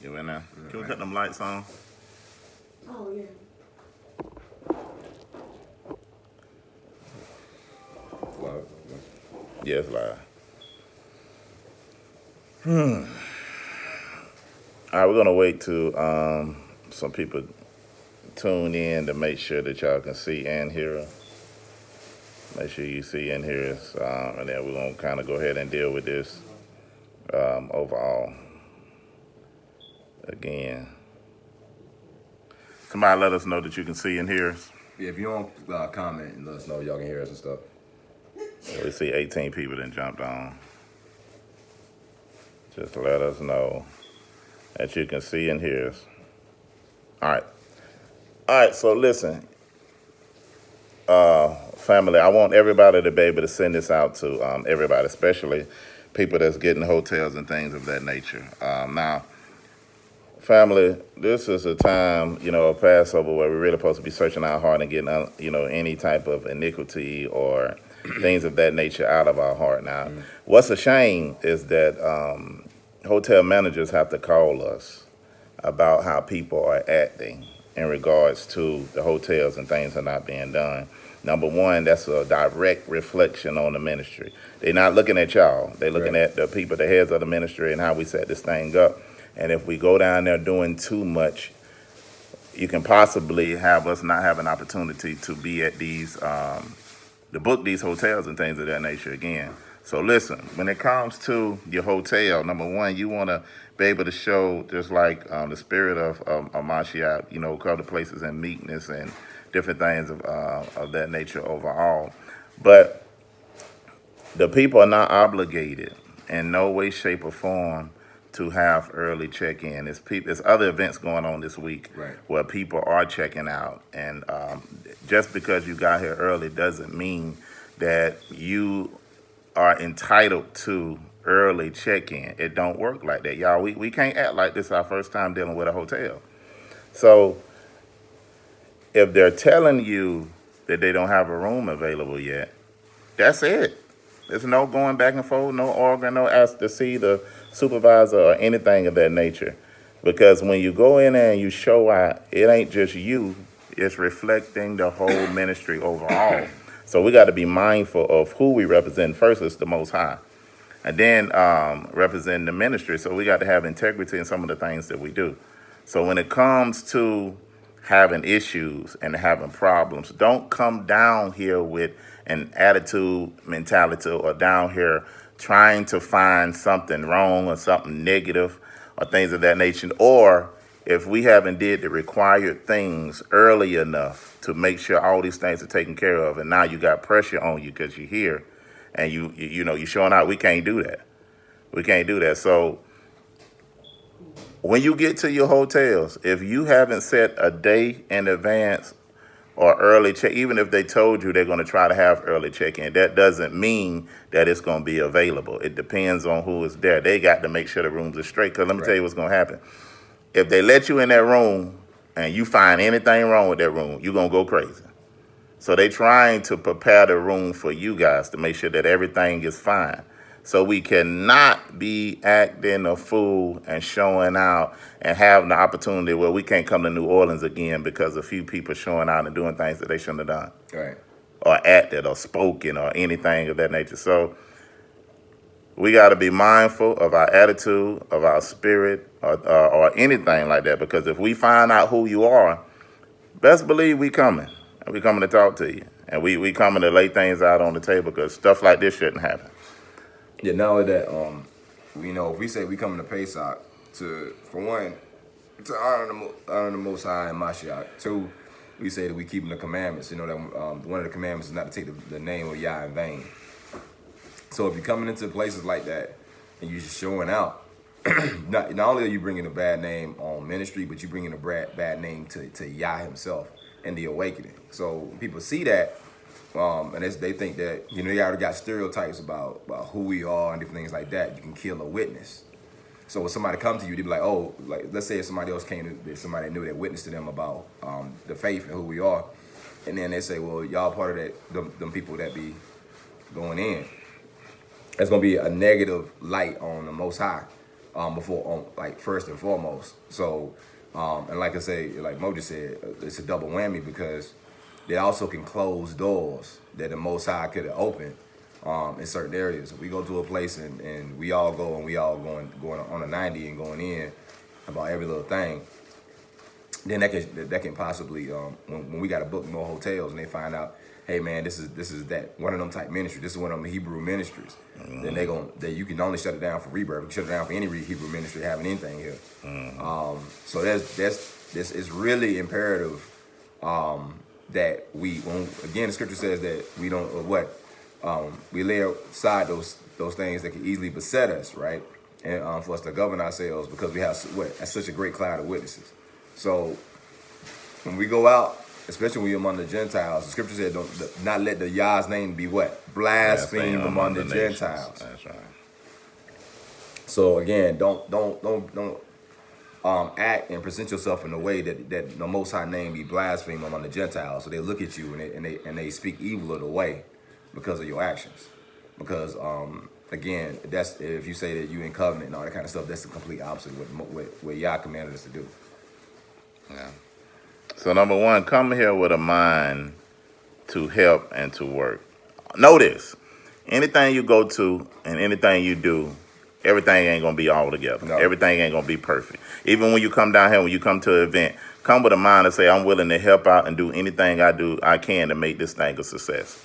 You in there? Can we cut them lights on? Oh, yeah. Live. Yes, live. All right, we're gonna wait till some people tune in to make sure that y'all can see and hear us. Make sure you see and hear us, and then we're gonna kind of go ahead and deal with this overall. Again, somebody let us know that you can see and hear us. Yeah, if you don't comment and let us know, y'all can hear us and stuff. We see 18 people that jumped on. Just let us know that you can see and hear us. All right. All right, so listen, family, I want everybody to be able to send this out to everybody, especially people that's getting hotels and things of that nature. Now, family, this is a time, a Passover where we're really supposed to be searching our heart and getting, any type of iniquity or things of that nature out of our heart. Now, what's a shame is that hotel managers have to call us about how people are acting in regards to the hotels and things are not being done. Number one, that's a direct reflection on the ministry. They're not looking at y'all. They're looking at the people, the heads of the ministry, and how we set this thing up. And if we go down there doing too much, you can possibly have us not have an opportunity to be at these, to book these hotels and things of that nature again. So listen, when it comes to your hotel, number one, you want to be able to show just like the spirit of Mashiach, come to places in meekness and different things of that nature overall. But the people are not obligated in no way, shape, or form to have early check-in. There's other events going on this week where people are checking out. And just because you got here early doesn't mean that you are entitled to early check-in. It don't work like that, y'all. We can't act like this is our first time dealing with a hotel. So if they're telling you that they don't have a room available yet, that's it. There's no going back and forth, no arguing, no ask to see the supervisor or anything of that nature. Because when you go in there and you show out, it ain't just you, it's reflecting the whole ministry overall. So we got to be mindful of who we represent. First, it's the Most High. And then representing the ministry. So we got to have integrity in some of the things that we do. So when it comes to having issues and having problems, don't come down here with an attitude mentality or down here trying to find something wrong or something negative or things of that nature. Or if we haven't did the required things early enough to make sure all these things are taken care of, and now you got pressure on you because you're here and you're showing out, we can't do that. We can't do that. So when you get to your hotels, if you haven't set a day in advance or early check, even if they told you they're going to try to have early check-in, that doesn't mean that it's going to be available. It depends on who is there. They got to make sure the rooms are straight. Because let me tell you what's going to happen. If they let you in that room and you find anything wrong with that room, you're going to go crazy. So they trying to prepare the room for you guys to make sure that everything is fine. So we cannot be acting a fool and showing out and having the opportunity where we can't come to New Orleans again because a few people showing out and doing things that they shouldn't have done. Right. Or acted or spoken or anything of that nature. So we got to be mindful of our attitude, of our spirit, or anything like that. Because if we find out who you are, best believe we coming. And we coming to talk to you. And we coming to lay things out on the table because stuff like this shouldn't happen. Yeah, not only that, if we say we coming to Pesach for one, to honor the Most High and Mashiach. Two, we say that we keeping the commandments. You know that one of the commandments is not to take the name of Yah in vain. So if you're coming into places like that and you're just showing out, not only are you bringing a bad name on ministry, but you're bringing a bad name to Yah himself and the awakening. So when people see that, and they think that, they already got stereotypes about who we are and different things like that. You can kill a witness. So when somebody comes to you, they be like, oh, like let's say if somebody else came to somebody knew that witnessed to them about the faith and who we are, and then they say, well, y'all part of that, them people that be going in. That's gonna be a negative light on the Most High. before like first and foremost. So and like I say, like Mo just said, it's a double whammy because they also can close doors that the Most High could have opened in certain areas. If we go to a place and we all go and we all going on a 90 and going in about every little thing, then that can possibly when we got to book more hotels and they find out, hey man, this is that one of them type ministries. This is one of them Hebrew ministries. Then that you can only shut it down for Rebirth. You can shut it down for any Hebrew ministry having anything here. So that's it's really imperative that again the scripture says that we don't we lay aside those things that can easily beset us, right? And for us to govern ourselves because we have such a great cloud of witnesses. So when we go out, especially when you're among the Gentiles, the scripture said, "Don't not let the Yah's name be what blasphemed among the Gentiles." That's right. So again, don't act and present yourself in a way that the Most High name be blasphemed among the Gentiles. So they look at you and they speak evil of the way because of your actions. Because again, that's if you say that you in covenant and all that kind of stuff, that's the complete opposite of what Yah commanded us to do. Yeah. So number one, come here with a mind to help and to work. Know this: anything you go to and anything you do, everything ain't gonna be all together. No. Everything ain't gonna be perfect. Even when you come down here, when you come to an event, come with a mind to say, I'm willing to help out and do anything I can to make this thing a success.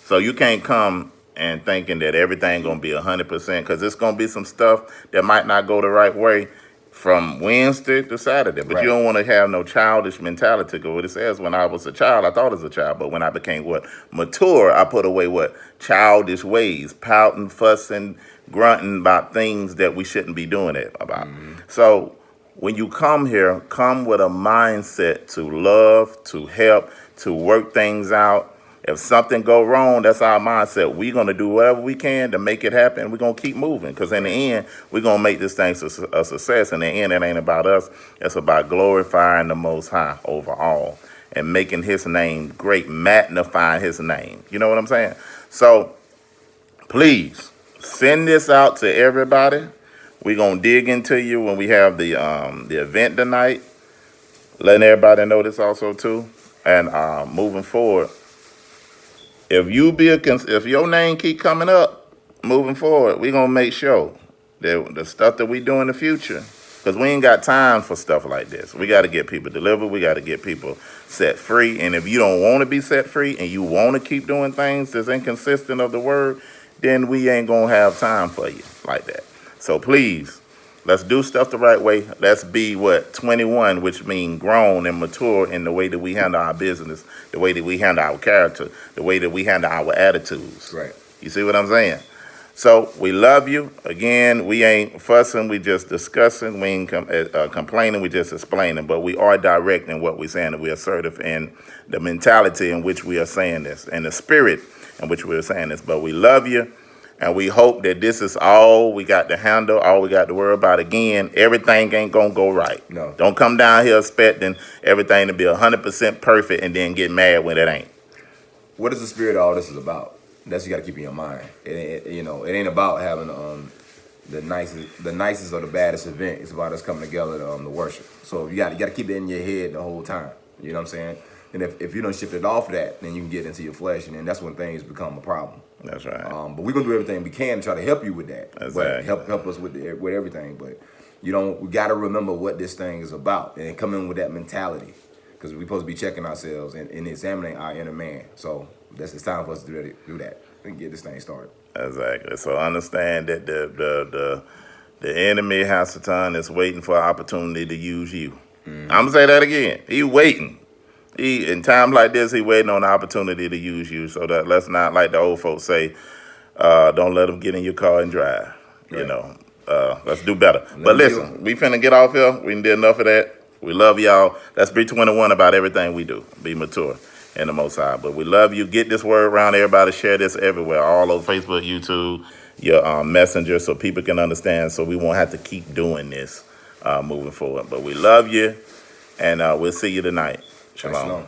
So you can't come and thinking that everything gonna be 100% because it's gonna be some stuff that might not go the right way from Wednesday to Saturday. But Right. you don't want to have no childish mentality. Because what it says, when I was a child, I thought as a child, but when I became mature, I put away childish ways, pouting, fussing, grunting about things that we shouldn't be doing it about. So when you come here, come with a mindset to love, to help, to work things out. If something go wrong, that's our mindset. We're going to do whatever we can to make it happen. We're going to keep moving because in the end, we're going to make this thing a success. In the end, it ain't about us. It's about glorifying the Most High overall and making his name great, magnifying his name. You know what I'm saying? So please send this out to everybody. We're going to dig into you when we have the event tonight, letting everybody know this also too. And moving forward, if your name keep coming up, moving forward, we're gonna make sure that the stuff that we do in the future, because we ain't got time for stuff like this. We got to get people delivered. We got to get people set free. And if you don't want to be set free and you want to keep doing things that's inconsistent of the word, then we ain't gonna have time for you like that. So please, let's do stuff the right way. Let's be 21, which means grown and mature in the way that we handle our business, the way that we handle our character, the way that we handle our attitudes. Right. You see what I'm saying? So we love you. Again, we ain't fussing. We just discussing. We ain't complaining. We just explaining. But we are direct in what we're saying. And we're assertive in the mentality in which we are saying this and the spirit in which we are saying this. But we love you. And we hope that this is all we got to handle, all we got to worry about. Again, everything ain't going to go right. No. Don't come down here expecting everything to be 100% perfect and then get mad when it ain't. What is the spirit of all this is about? That's what you got to keep in your mind. It ain't about having the nicest or the baddest event. It's about us coming together to worship. So you got to keep it in your head the whole time. You know what I'm saying? And if you don't shift it off that, then you can get into your flesh, and then that's when things become a problem. That's right. But we're gonna do everything we can to try to help you with that. Exactly. But help us with everything. But we got to remember what this thing is about and come in with that mentality, because we're supposed to be checking ourselves and examining our inner man. So it's time for us to do that and get this thing started. Exactly. So understand that the enemy has Hasatan is waiting for an opportunity to use you. I'm gonna say that again. He waiting. In times like this, he waiting on an opportunity to use you. So that let's not, like the old folks say, don't let him get in your car and drive. Right. Let's do better. But listen, we finna get off here. We did enough of that. We love y'all. Let's be 21 about everything we do. Be mature in the Most High. But we love you. Get this word around. Everybody share this everywhere, all over Facebook, YouTube, your messenger, so people can understand. So we won't have to keep doing this moving forward. But we love you, and we'll see you tonight. Shalom. Shalom.